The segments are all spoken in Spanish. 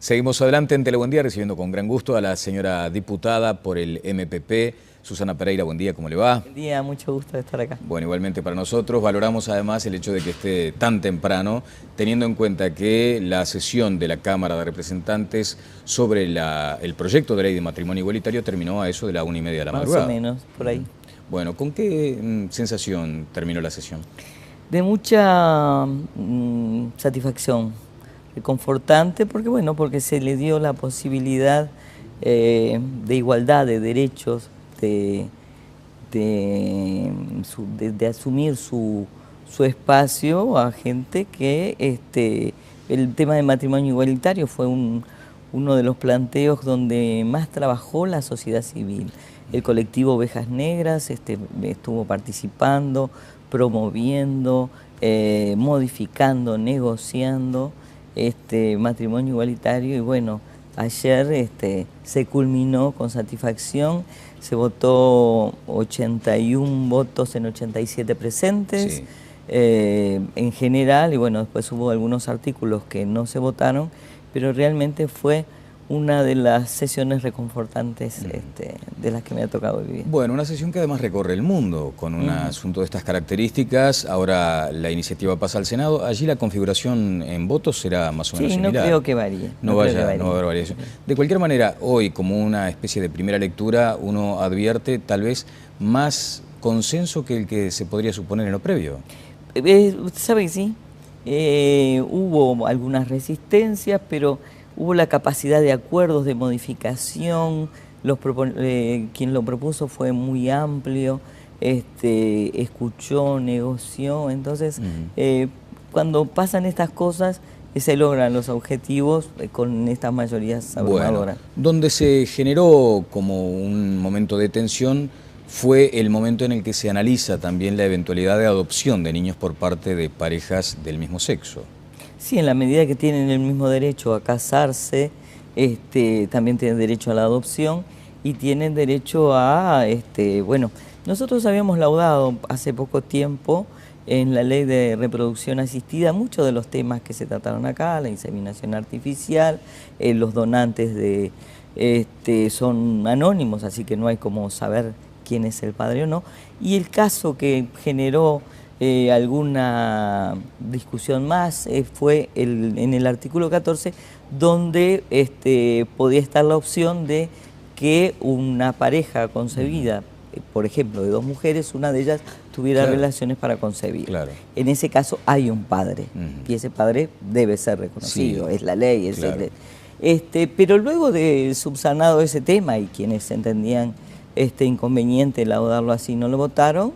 Seguimos adelante en Telebuen Día, recibiendo con gran gusto a la señora diputada por el MPP, Susana Pereira. Buen día, ¿cómo le va? Buen día, mucho gusto de estar acá. Bueno, igualmente para nosotros. Valoramos además el hecho de que esté tan temprano, teniendo en cuenta que la sesión de la Cámara de Representantes sobre el proyecto de ley de matrimonio igualitario terminó a eso de la 1:30 de la madrugada. Más o menos, por ahí. Bueno, ¿con qué sensación terminó la sesión? De mucha satisfacción, reconfortante, porque bueno, porque se le dio la posibilidad de igualdad de derechos, de asumir su espacio a gente que el tema de matrimonio igualitario fue uno de los planteos donde más trabajó la sociedad civil. El colectivo Ovejas Negras estuvo participando, promoviendo, modificando, negociando matrimonio igualitario, y bueno, ayer se culminó con satisfacción. Se votó 81 votos en 87 presentes, sí. En general, y bueno, después hubo algunos artículos que no se votaron, pero realmente fue una de las sesiones reconfortantes de las que me ha tocado vivir. Bueno, una sesión que además recorre el mundo con un asunto de estas características. Ahora la iniciativa pasa al Senado. Allí la configuración en votos será más o menos similar. Sí, no creo que varíe. No va a haber variación. De cualquier manera, hoy, como una especie de primera lectura, uno advierte tal vez más consenso que el que se podría suponer en lo previo. Usted sabe que sí. Hubo algunas resistencias, pero hubo la capacidad de acuerdos, de modificación. Quien lo propuso fue muy amplio, escuchó, negoció. Entonces, cuando pasan estas cosas, se logran los objetivos con estas mayorías abrumadoras. Bueno, donde se generó como un momento de tensión fue el momento en el que se analiza también la eventualidad de adopción de niños por parte de parejas del mismo sexo. Sí, en la medida que tienen el mismo derecho a casarse, también tienen derecho a la adopción y tienen derecho a, bueno, nosotros habíamos laudado hace poco tiempo en la ley de reproducción asistida muchos de los temas que se trataron acá, la inseminación artificial, los donantes son anónimos, así que no hay como saber quién es el padre o no, y el caso que generó alguna discusión más fue en el artículo 14, donde podía estar la opción de que una pareja concebida, por ejemplo, de dos mujeres, una de ellas tuviera relaciones para concebir. Claro. En ese caso hay un padre, y ese padre debe ser reconocido, sí, es la ley. Pero luego de subsanado ese tema, y quienes entendían inconveniente laudarlo así no lo votaron,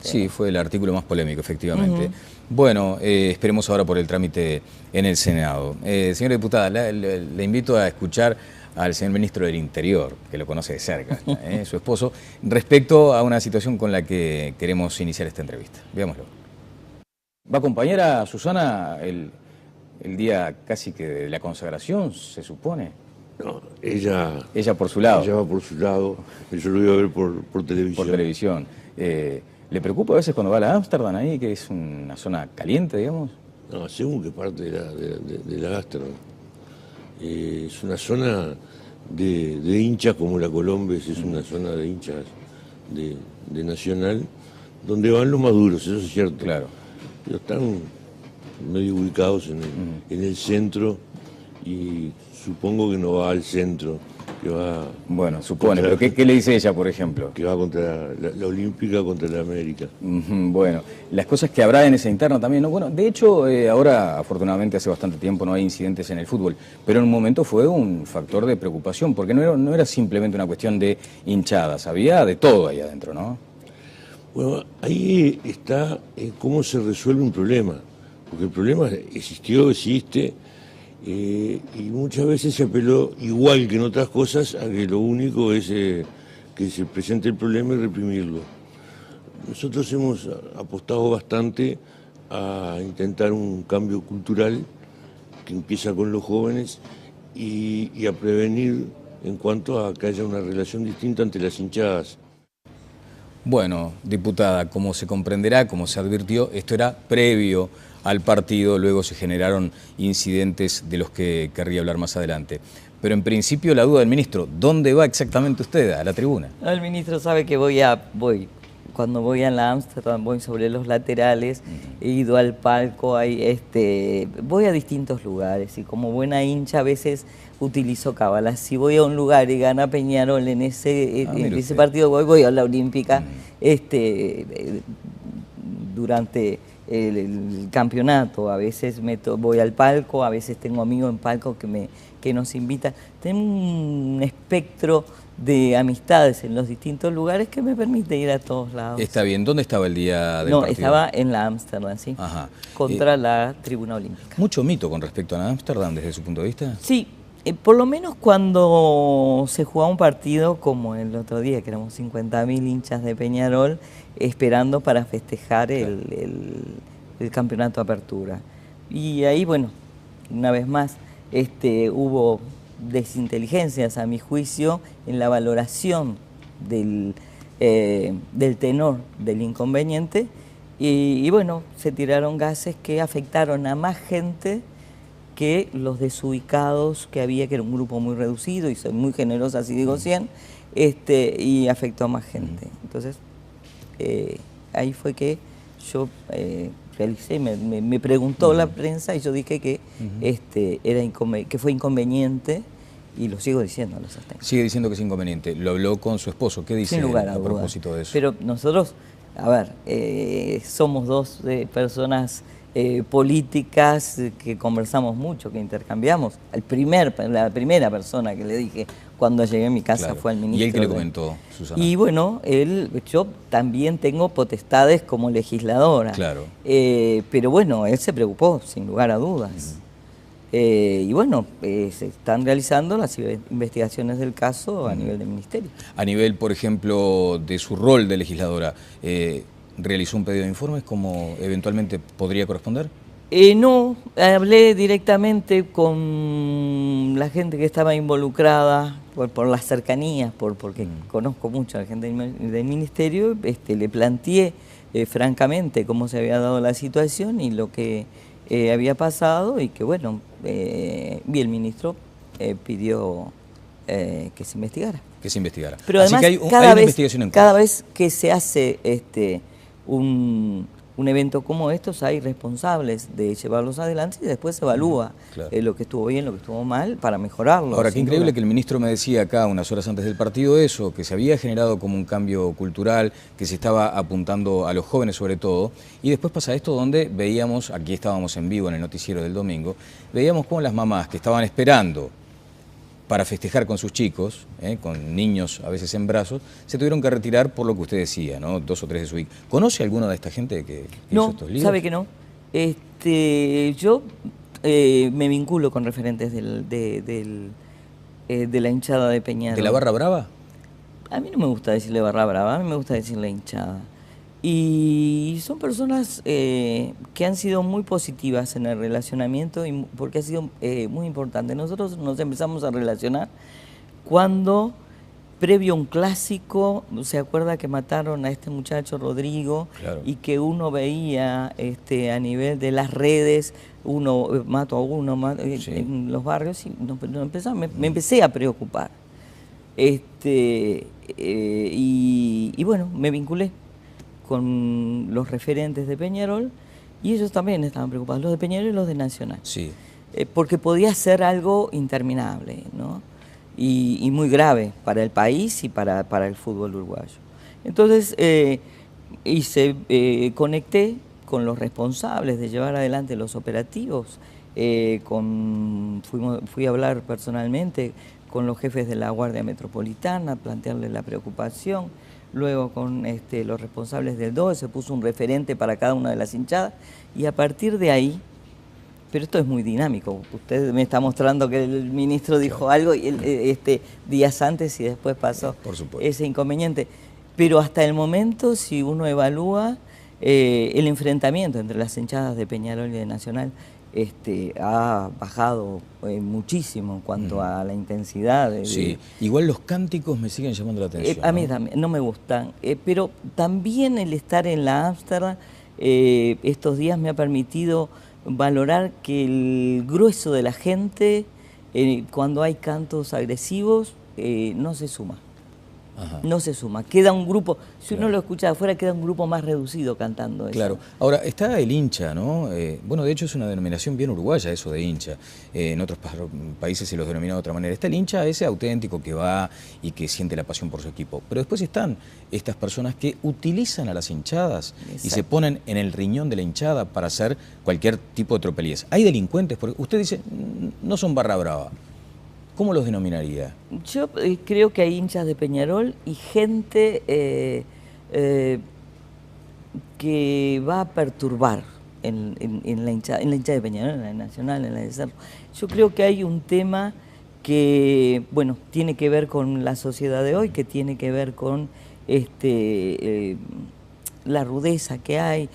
Sí, fue el artículo más polémico, efectivamente. Bueno, esperemos ahora por el trámite en el Senado. Señora diputada, le invito a escuchar al señor ministro del Interior, que lo conoce de cerca, su esposo, respecto a una situación con la que queremos iniciar esta entrevista. Veámoslo. ¿Va a acompañar a Susana el día casi que de la consagración, se supone? No, ella por su lado. Ella va por su lado, yo lo voy a ver por televisión. Por televisión. ¿Le preocupa a veces cuando va a la Ámsterdam ahí, que es una zona caliente, digamos? No, según qué parte de la Ámsterdam. Es una zona de hinchas como la Colombes, es una zona de hinchas de Nacional, donde van los más duros, eso es cierto. Claro. Pero están medio ubicados en el centro, y supongo que no va al centro, que va... Bueno, supone, pero ¿qué le dice ella, por ejemplo? Que va contra la Olímpica, contra la América. Bueno, las cosas que habrá en esa interna también, ¿no? Bueno, de hecho, ahora, afortunadamente, hace bastante tiempo no hay incidentes en el fútbol, pero en un momento fue un factor de preocupación, porque no era simplemente una cuestión de hinchadas, había de todo ahí adentro, ¿no? Bueno, ahí está cómo se resuelve un problema, porque el problema existió, existe, y muchas veces se apeló, igual que en otras cosas, a que lo único es que se presente el problema y reprimirlo. Nosotros hemos apostado bastante a intentar un cambio cultural que empieza con los jóvenes y a prevenir en cuanto a que haya una relación distinta ante las hinchadas. Bueno, diputada, como se comprenderá, como se advirtió, esto era previo al partido, luego se generaron incidentes de los que querría hablar más adelante. Pero en principio la duda del ministro, ¿dónde va exactamente usted a la tribuna? El ministro sabe que cuando voy a la Amsterdam voy sobre los laterales, he ido al palco, voy a distintos lugares y como buena hincha a veces utilizo cábalas. Si voy a un lugar y gana Peñarol en ese partido, voy a la Olímpica durante el campeonato. A veces voy al palco, a veces tengo amigos en palco que nos invitan. Tengo un espectro de amistades en los distintos lugares que me permite ir a todos lados. Está bien. ¿Dónde estaba el día del partido? No, estaba en la Amsterdam, sí. Ajá. Contra la Tribuna Olímpica. ¿Mucho mito con respecto a la Amsterdam desde su punto de vista? Sí, por lo menos cuando se jugaba un partido como el otro día, que éramos 50.000 hinchas de Peñarol esperando para festejar el campeonato de apertura. Y ahí, bueno, una vez más, hubo desinteligencias, a mi juicio, en la valoración del tenor del inconveniente y bueno, se tiraron gases que afectaron a más gente que los desubicados que había, que era un grupo muy reducido, y soy muy generosa si digo 100, y afectó a más gente. Entonces, ahí fue que yo realicé, me preguntó la prensa y yo dije que, que fue inconveniente, y lo sigo diciendo. Sigue diciendo que es inconveniente. Lo habló con su esposo. ¿Qué dice Sin lugar a propósito de eso? Pero nosotros, a ver, somos dos personas políticas que conversamos mucho, que intercambiamos. La primera persona que le dije cuando llegué a mi casa fue al ministro. ¿Y él qué le comentó, Susana? Y bueno, yo también tengo potestades como legisladora. Claro. Pero bueno, él se preocupó, sin lugar a dudas. Y bueno, se están realizando las investigaciones del caso a nivel del ministerio. A nivel, por ejemplo, de su rol de legisladora, ¿realizó un pedido de informes como eventualmente podría corresponder? No, hablé directamente con la gente que estaba involucrada por las cercanías, porque conozco mucho a la gente del ministerio. Le planteé francamente cómo se había dado la situación y lo que había pasado, y que bueno, y el ministro pidió que se investigara. Que se investigara. Pero así además, que hay una investigación en curso. Cada vez que se hace un evento como estos, hay responsables de llevarlos adelante y después se evalúa lo que estuvo bien, lo que estuvo mal, para mejorarlo. Ahora, qué increíble que el ministro me decía acá, unas horas antes del partido, eso, que se había generado como un cambio cultural, que se estaba apuntando a los jóvenes sobre todo, y después pasa esto donde veíamos, aquí estábamos en vivo en el noticiero del domingo, veíamos cómo las mamás que estaban esperando para festejar con sus chicos, con niños a veces en brazos, se tuvieron que retirar por lo que usted decía, ¿no? 2 o 3 de su hija. ¿Conoce alguna de esta gente que hizo estos líos? No, sabe que no. Yo me vinculo con referentes de la hinchada de Peñarol. ¿De la barra brava? A mí no me gusta decirle barra brava, a mí me gusta decirle hinchada. Y son personas que han sido muy positivas en el relacionamiento, porque ha sido muy importante. Nosotros nos empezamos a relacionar cuando, previo a un clásico, se acuerda que mataron a este muchacho Rodrigo, y que uno veía a nivel de las redes, uno mato a uno en los barrios, y me empecé a preocupar. Y bueno, me vinculé con los referentes de Peñarol, y ellos también estaban preocupados, los de Peñarol y los de Nacional. Sí. Porque podía ser algo interminable, ¿no? Y muy grave para el país y para el fútbol uruguayo. Entonces, conecté con los responsables de llevar adelante los operativos, fui a hablar personalmente con los jefes de la Guardia Metropolitana, plantearles la preocupación. Luego con los responsables del DOE se puso un referente para cada una de las hinchadas, y a partir de ahí, pero esto es muy dinámico, usted me está mostrando que el ministro dijo algo y días antes y después pasó ese inconveniente, pero hasta el momento, si uno evalúa el enfrentamiento entre las hinchadas de Peñarol y de Nacional, ha bajado muchísimo en cuanto a la intensidad. Sí, igual los cánticos me siguen llamando la atención. A mí también, no me gustan, pero también el estar en la Ámsterdam estos días me ha permitido valorar que el grueso de la gente, cuando hay cantos agresivos, no se suma. Ajá. No se suma, queda un grupo, si Claro. uno lo escucha de afuera, queda un grupo más reducido cantando eso. Claro. Ahora, está el hincha, ¿no? Bueno, de hecho es una denominación bien uruguaya eso de hincha. En otros países se los denomina de otra manera. Está el hincha ese auténtico que va y que siente la pasión por su equipo. Pero después están estas personas que utilizan a las hinchadas y se ponen en el riñón de la hinchada para hacer cualquier tipo de tropelías. Hay delincuentes, porque usted dice, no son barra brava. ¿Cómo los denominaría? Yo creo que hay hinchas de Peñarol y gente que va a perturbar en la hinchada de Peñarol, en la de Nacional, en la de Cerro. Yo creo que hay un tema que, bueno, tiene que ver con la sociedad de hoy, que tiene que ver con la rudeza que hay,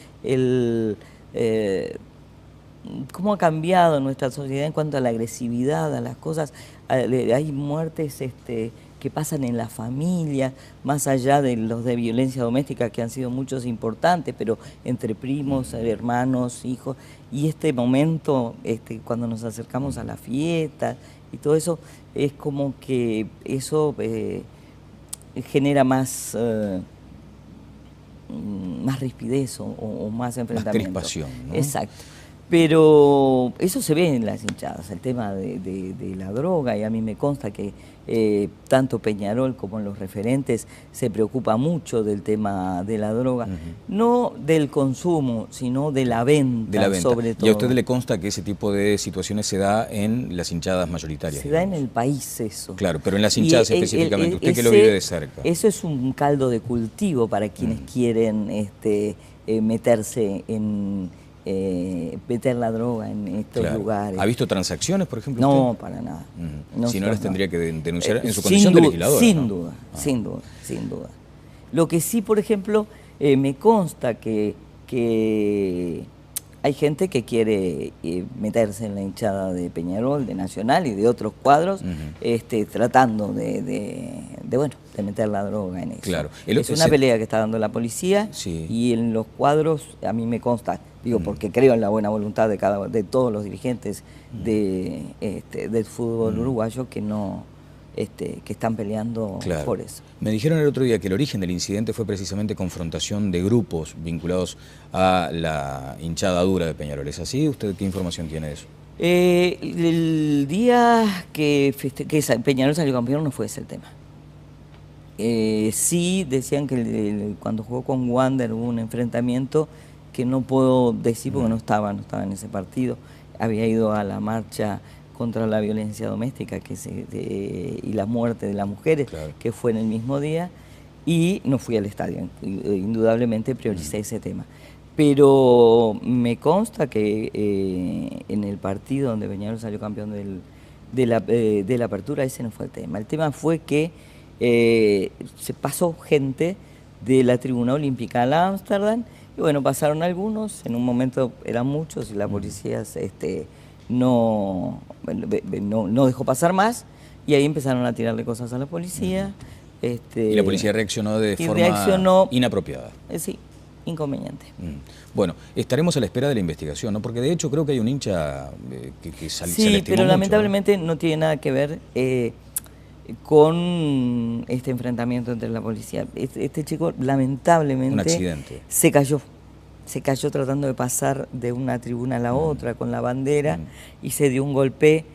cómo ha cambiado nuestra sociedad en cuanto a la agresividad, a las cosas. Hay muertes que pasan en la familia, más allá de los de violencia doméstica, que han sido muchos importantes, pero entre primos, hermanos, hijos. Y este momento, cuando nos acercamos a la fiesta y todo eso, es como que eso genera más rispidez o más enfrentamiento. Más crispación, ¿no? Exacto. Pero eso se ve en las hinchadas, el tema de la droga, y a mí me consta que tanto Peñarol como los referentes se preocupa mucho del tema de la droga, no del consumo, sino de la venta, sobre todo. ¿Y a usted le consta que ese tipo de situaciones se da en las hinchadas mayoritarias? Se da en el país eso. Claro, pero en las hinchadas específicamente, usted que lo vive de cerca. Eso es un caldo de cultivo para quienes quieren meterse en... meter la droga en estos lugares. ¿Ha visto transacciones, por ejemplo? No, usted? Para nada. Si no, las tendría que denunciar en su sin condición de duda, legislador. Sin ¿no? duda, sin duda, sin duda. Lo que sí, por ejemplo, me consta que hay gente que quiere meterse en la hinchada de Peñarol, de Nacional y de otros cuadros, tratando de meter la droga en eso. Claro. Es una pelea que está dando la policía, y en los cuadros a mí me consta, digo, porque creo en la buena voluntad de todos los dirigentes del fútbol uruguayo que no que están peleando por eso. Me dijeron el otro día que el origen del incidente fue precisamente confrontación de grupos vinculados a la hinchada dura de Peñarol. ¿Es así? ¿Usted qué información tiene de eso? El día que Peñarol salió campeón no fue ese el tema. Sí decían que cuando jugó con Wander hubo un enfrentamiento que no puedo decir porque no estaba en ese partido. Había ido a la marcha contra la violencia doméstica y la muerte de las mujeres, que fue en el mismo día, y no fui al estadio. Indudablemente prioricé ese tema. Pero me consta que en el partido donde Peñarol salió campeón de la apertura, ese no fue el tema. El tema fue que se pasó gente de la tribuna olímpica a la Ámsterdam, y bueno, pasaron algunos, en un momento eran muchos, y la policía no dejó pasar más, y ahí empezaron a tirarle cosas a la policía. Y la policía reaccionó de forma inapropiada. Sí, inconveniente. Bueno, estaremos a la espera de la investigación, ¿no? Porque de hecho creo que hay un hincha que se lastimó mucho, pero lamentablemente no tiene nada que ver con este enfrentamiento entre la policía. Este chico lamentablemente un accidente. Se cayó tratando de pasar de una tribuna a la otra con la bandera y se dio un golpe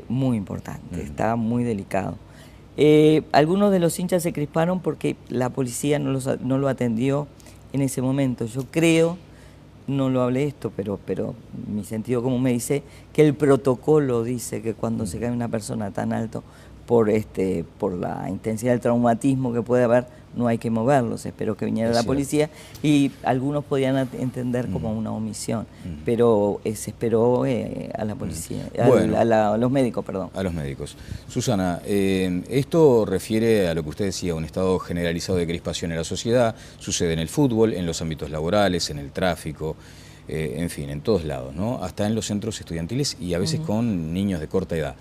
muy importante, estaba muy delicado. Algunos de los hinchas se crisparon porque la policía no lo atendió en ese momento. Yo creo, no lo hablé esto, pero mi sentido común me dice que el protocolo dice que cuando se cae una persona tan alto por la intensidad del traumatismo que puede haber, no hay que moverlos. Espero que viniera la policía, y algunos podían entender como una omisión, pero se esperó a la policía, a los médicos, perdón. A los médicos. Susana, esto refiere a lo que usted decía, un estado generalizado de crispación en la sociedad, sucede en el fútbol, en los ámbitos laborales, en el tráfico. en fin, en todos lados, ¿no? Hasta en los centros estudiantiles y a veces con niños de corta edad.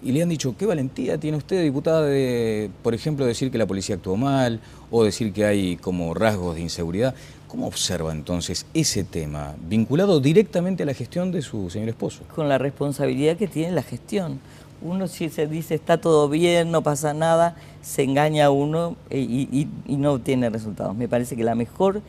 Y le han dicho, ¿qué valentía tiene usted, diputada, de, por ejemplo, decir que la policía actuó mal o decir que hay como rasgos de inseguridad? ¿Cómo observa entonces ese tema vinculado directamente a la gestión de su señor esposo? Con la responsabilidad que tiene la gestión. Uno, si se dice está todo bien, no pasa nada, se engaña a uno y no obtiene resultados. Me parece que la mejor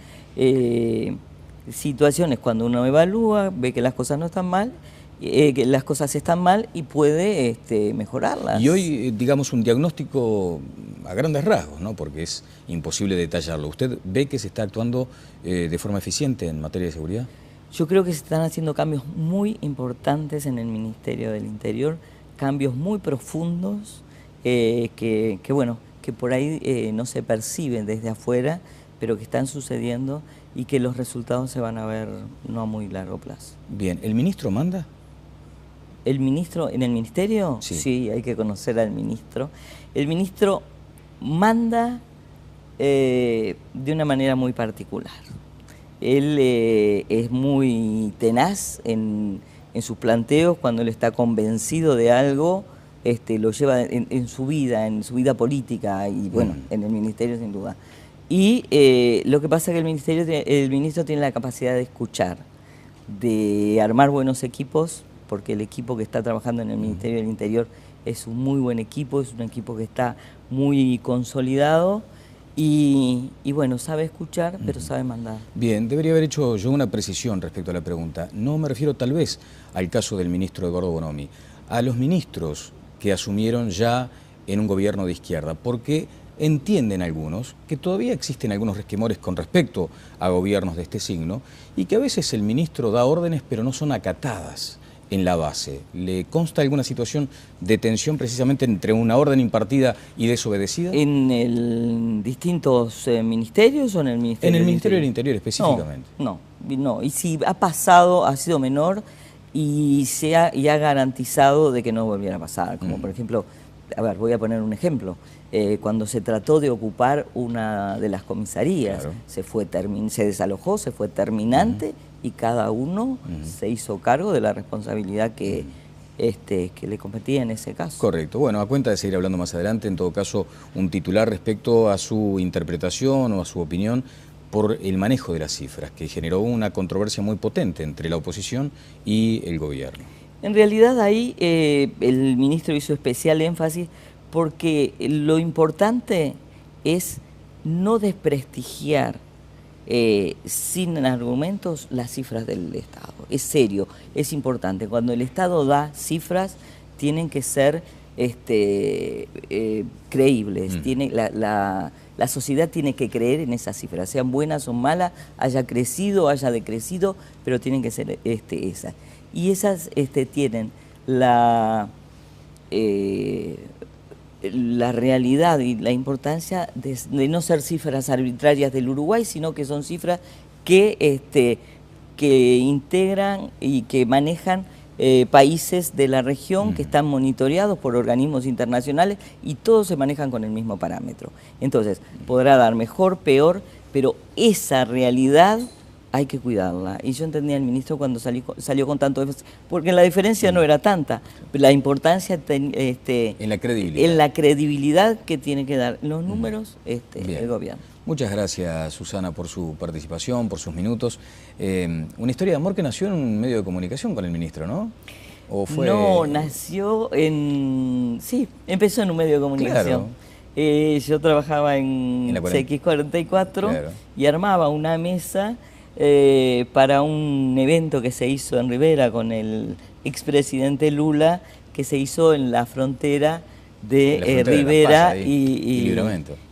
situación es cuando uno evalúa, ve que las cosas no están mal, que las cosas están mal y puede mejorarlas. Y hoy, digamos, un diagnóstico a grandes rasgos, ¿no? Porque es imposible detallarlo. ¿Usted ve que se está actuando de forma eficiente en materia de seguridad? Yo creo que se están haciendo cambios muy importantes en el Ministerio del Interior, cambios muy profundos que por ahí no se perciben desde afuera, pero que están sucediendo y que los resultados se van a ver no a muy largo plazo. Bien, ¿el ministro manda? ¿El ministro en el ministerio? Sí. Sí, hay que conocer al ministro. El ministro manda de una manera muy particular. Él es muy tenaz en sus planteos. Cuando él está convencido de algo, lo lleva en su vida política y bueno, en el ministerio sin duda. Y lo que pasa es que el ministro tiene la capacidad de escuchar, de armar buenos equipos, porque el equipo que está trabajando en el Ministerio del Interior es un muy buen equipo, es un equipo que está muy consolidado y bueno, sabe escuchar, pero sabe mandar. Bien, debería haber hecho yo una precisión respecto a la pregunta. No me refiero tal vez al caso del ministro Eduardo Bonomi, a los ministros que asumieron ya en un gobierno de izquierda, porque entienden algunos que todavía existen algunos resquemores con respecto a gobiernos de este signo y que a veces el ministro da órdenes pero no son acatadas en la base. ¿Le consta alguna situación de tensión precisamente entre una orden impartida y desobedecida? ¿En distintos ministerios o en el Ministerio del Interior? En el Ministerio del Interior específicamente. No. Y si ha pasado, ha sido menor y ha garantizado de que no volviera a pasar. Como por ejemplo, a ver, voy a poner un ejemplo. Cuando se trató de ocupar una de las comisarías, claro, se desalojó, se fue terminante y cada uno se hizo cargo de la responsabilidad que le competía en ese caso. Correcto. Bueno, a cuenta de seguir hablando más adelante, en todo caso, un titular respecto a su interpretación o a su opinión por el manejo de las cifras, que generó una controversia muy potente entre la oposición y el gobierno. En realidad ahí el ministro hizo especial énfasis porque lo importante es no desprestigiar sin argumentos las cifras del Estado. Es serio, es importante. Cuando el Estado da cifras, tienen que ser creíbles. La sociedad tiene que creer en esas cifras, sean buenas o malas, haya crecido, haya decrecido, pero tienen que ser esas. Y esas tienen la realidad y la importancia de no ser cifras arbitrarias del Uruguay, sino que son cifras que integran y que manejan países de la región que están monitoreados por organismos internacionales y todos se manejan con el mismo parámetro. Entonces, podrá dar mejor, peor, pero esa realidad hay que cuidarla. Y yo entendía al ministro cuando salió con tanto énfasis, porque la diferencia no era tanta, la importancia en la credibilidad. En la credibilidad que tiene que dar los números el gobierno. Muchas gracias, Susana, por su participación, por sus minutos. Una historia de amor que nació en un medio de comunicación con el ministro, ¿no? ¿O fue... No, nació sí, empezó en un medio de comunicación. Claro. Yo trabajaba en CX44 claro, y armaba una mesa para un evento que se hizo en Rivera con el expresidente Lula, que se hizo en la frontera de Rivera y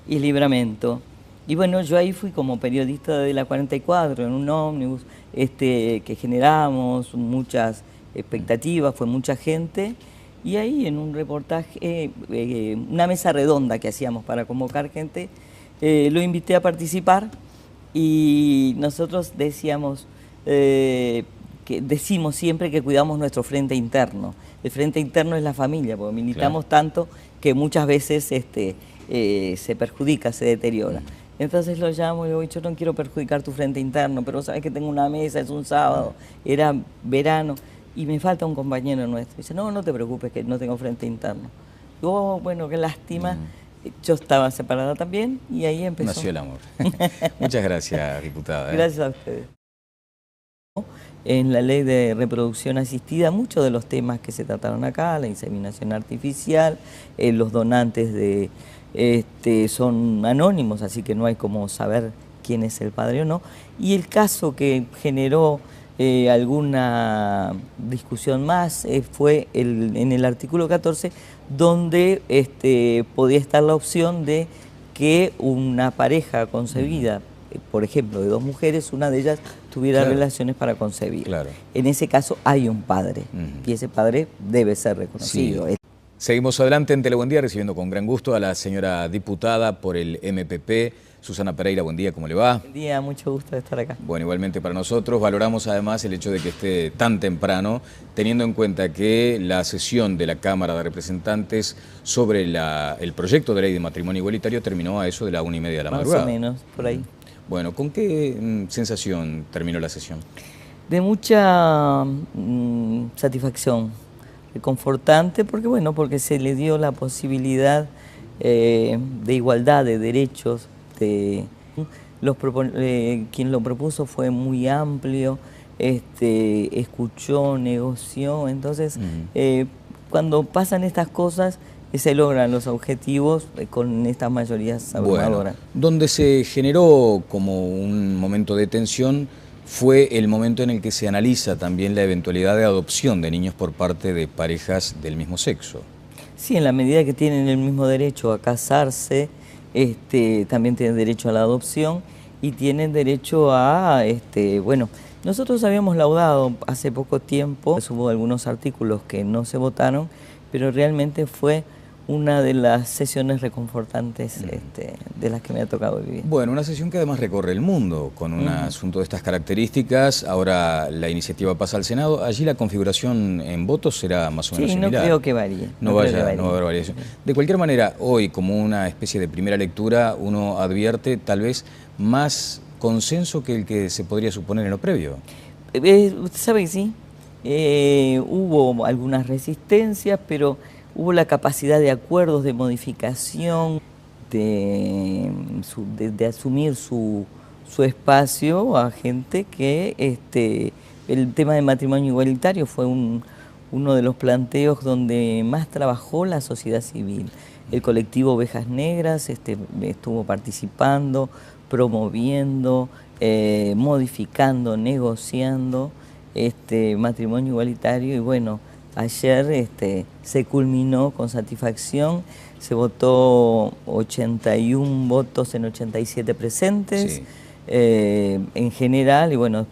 Libramento. Y bueno, yo ahí fui como periodista de la 44 en un ómnibus que generamos muchas expectativas, fue mucha gente. Y ahí en un reportaje, una mesa redonda que hacíamos para convocar gente, lo invité a participar. Y nosotros decimos siempre que cuidamos nuestro frente interno. El frente interno es la familia, porque militamos tanto que muchas veces se perjudica, se deteriora. Entonces lo llamo y le digo, yo no quiero perjudicar tu frente interno, pero sabes que tengo una mesa, es un sábado, era verano, y me falta un compañero nuestro. Dice, no, no te preocupes que no tengo frente interno. Digo, oh, bueno, qué lástima. Yo estaba separada también y ahí empezó. Nació el amor. Muchas gracias, diputada. Gracias a ustedes. En la ley de reproducción asistida, muchos de los temas que se trataron acá, la inseminación artificial, los donantes son anónimos, así que no hay como saber quién es el padre o no. Y el caso que generó alguna discusión más fue en el artículo 14, donde podía estar la opción de que una pareja concebida, por ejemplo, de dos mujeres, una de ellas tuviera relaciones para concebir. Claro. En ese caso hay un padre, y ese padre debe ser reconocido. Sí. Seguimos adelante en Telebuen Día, recibiendo con gran gusto a la señora diputada por el MPP, Susana Pereira. Buen día, ¿cómo le va? Buen día, mucho gusto de estar acá. Bueno, igualmente para nosotros. Valoramos además el hecho de que esté tan temprano, teniendo en cuenta que la sesión de la Cámara de Representantes sobre el proyecto de ley de matrimonio igualitario terminó a eso de la 1:30 de la madrugada. Más o menos, por ahí. Bueno, ¿con qué sensación terminó la sesión? De mucha satisfacción, reconfortante, porque se le dio la posibilidad de igualdad de derechos. Quien lo propuso fue muy amplio, escuchó, negoció, entonces cuando pasan estas cosas se logran los objetivos con estas mayorías abrumadoras. Bueno, donde se generó como un momento de tensión fue el momento en el que se analiza también la eventualidad de adopción de niños por parte de parejas del mismo sexo. Sí, en la medida que tienen el mismo derecho a casarse, también tienen derecho a la adopción y tienen derecho a, nosotros habíamos laudado hace poco tiempo, hubo algunos artículos que no se votaron, pero realmente fue una de las sesiones reconfortantes de las que me ha tocado vivir. Bueno, una sesión que además recorre el mundo con un asunto de estas características. Ahora la iniciativa pasa al Senado. Allí la configuración en votos será más o menos similar. Sí, no creo que varíe. No va a haber variación. De cualquier manera, hoy, como una especie de primera lectura, uno advierte tal vez más consenso que el que se podría suponer en lo previo. Usted sabe que sí. Hubo algunas resistencias, pero hubo la capacidad de acuerdos, de modificación, de asumir su espacio a gente que el tema de matrimonio igualitario fue uno de los planteos donde más trabajó la sociedad civil. El colectivo Ovejas Negras estuvo participando, promoviendo, modificando, negociando matrimonio igualitario y bueno, ayer se culminó con satisfacción, se votó 81 votos en 87 presentes, en general, y bueno, después